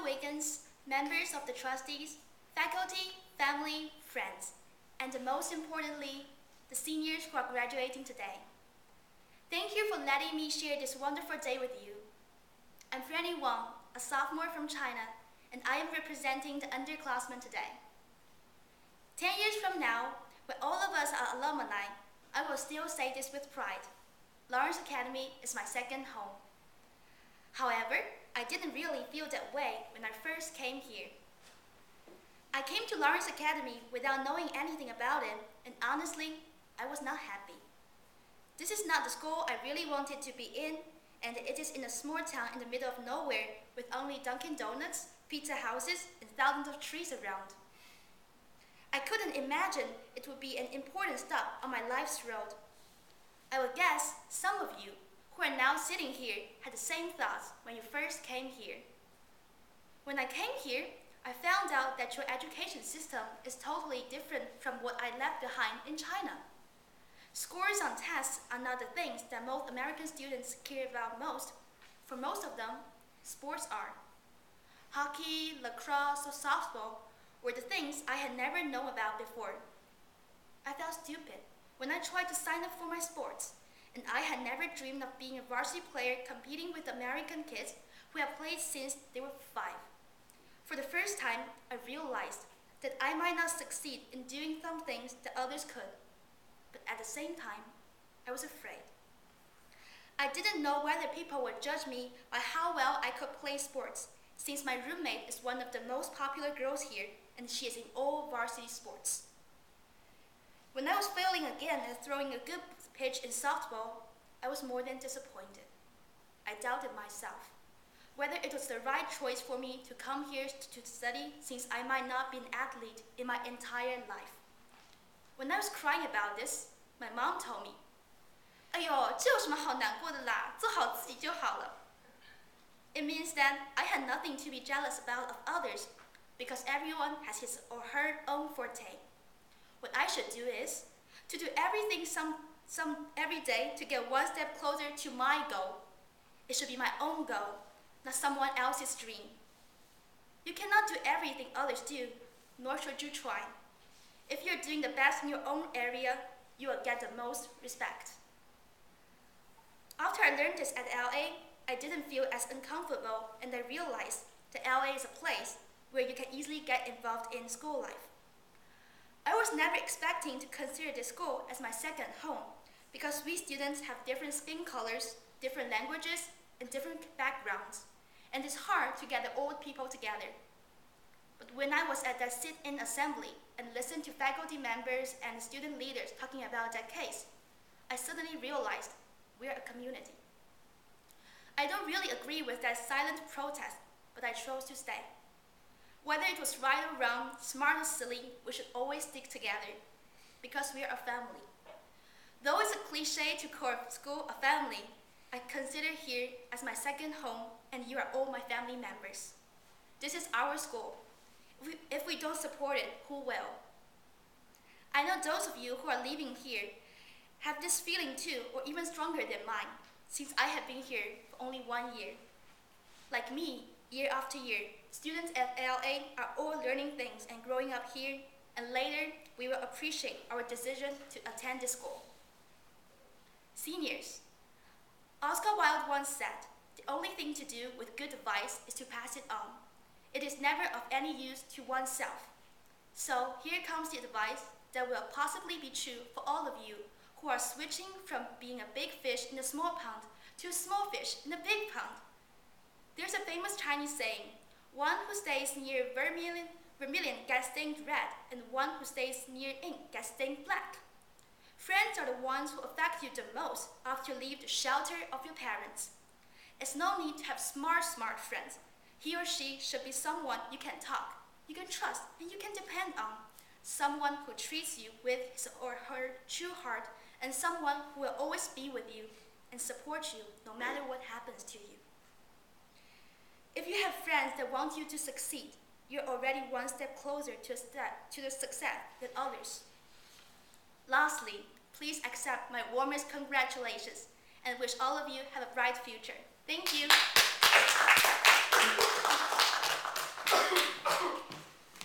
fellow Wiggins, members of the trustees, faculty, family, friends, and most importantly, the seniors who are graduating today. Thank you for letting me share this wonderful day with you. I'm Frannie Wang, a sophomore from China, and I am representing the underclassmen today. 10 years from now, when all of us are alumni, I will still say this with pride. Lawrence Academy is my second home. However, I didn't really feel that way when I first came here. I came to Lawrence Academy without knowing anything about it, and honestly, I was not happy. This is not the school I really wanted to be in, and it is in a small town in the middle of nowhere with only Dunkin' Donuts, pizza houses, and thousands of trees around. I couldn't imagine it would be an important stop on my life's road. I would guess some of you who are now sitting here had the same thoughts when you first came here. When I came here, I found out that your education system is totally different from what I left behind in China. Scores on tests are not the things that most American students care about most. For most of them, sports are. Hockey, lacrosse, or softball were the things I had never known about before. I felt stupid when I tried to sign up for my sports, and I had never dreamed of being a varsity player competing with American kids who had played since they were 5. For the first time, I realized that I might not succeed in doing some things that others could. But at the same time, I was afraid. I didn't know whether people would judge me by how well I could play sports, since my roommate is one of the most popular girls here, and she is in all varsity sports. When I was failing again at throwing a good pitch in softball, I was more than disappointed. I doubted myself, whether it was the right choice for me to come here to study, since I might not be an athlete in my entire life. When I was crying about this, my mom told me, 哎呦，这有什么好难过的啦，做好自己就好了. It means that I had nothing to be jealous about of others, because everyone has his or her own forte. What I should do is to do everything every day to get one step closer to my goal. It should be my own goal, not someone else's dream. You cannot do everything others do, nor should you try. If you're doing the best in your own area, you will get the most respect. After I learned this at LA, I didn't feel as uncomfortable, and I realized that LA is a place where you can easily get involved in school life. I was never expecting to consider this school as my second home, because we students have different skin colors, different languages, and different backgrounds, and it's hard to get the old people together. But when I was at that sit-in assembly and listened to faculty members and student leaders talking about that case, I suddenly realized we're a community. I don't really agree with that silent protest, but I chose to stay. Whether it was right or wrong, smart or silly, we should always stick together, because we are a family. Though it's a cliche to call school a family, I consider here as my second home, and you are all my family members. This is our school. If we don't support it, who will? I know those of you who are leaving here have this feeling too, or even stronger than mine, since I have been here for only 1 year. Like me, year after year, students at LA are all learning things and growing up here, and later we will appreciate our decision to attend this school. Seniors, Oscar Wilde once said, the only thing to do with good advice is to pass it on. It is never of any use to oneself. So here comes the advice that will possibly be true for all of you who are switching from being a big fish in a small pond to a small fish in a big pond. There's a famous Chinese saying, one who stays near vermilion gets stained red, and one who stays near ink gets stained black. Friends are the ones who affect you the most after you leave the shelter of your parents. It's no need to have smart friends. He or she should be someone you can talk, you can trust, and you can depend on. Someone who treats you with his or her true heart, and someone who will always be with you and support you no matter what happens to you. If you have friends that want you to succeed, you're already one step closer to the success than others. Lastly, please accept my warmest congratulations and wish all of you have a bright future. Thank you.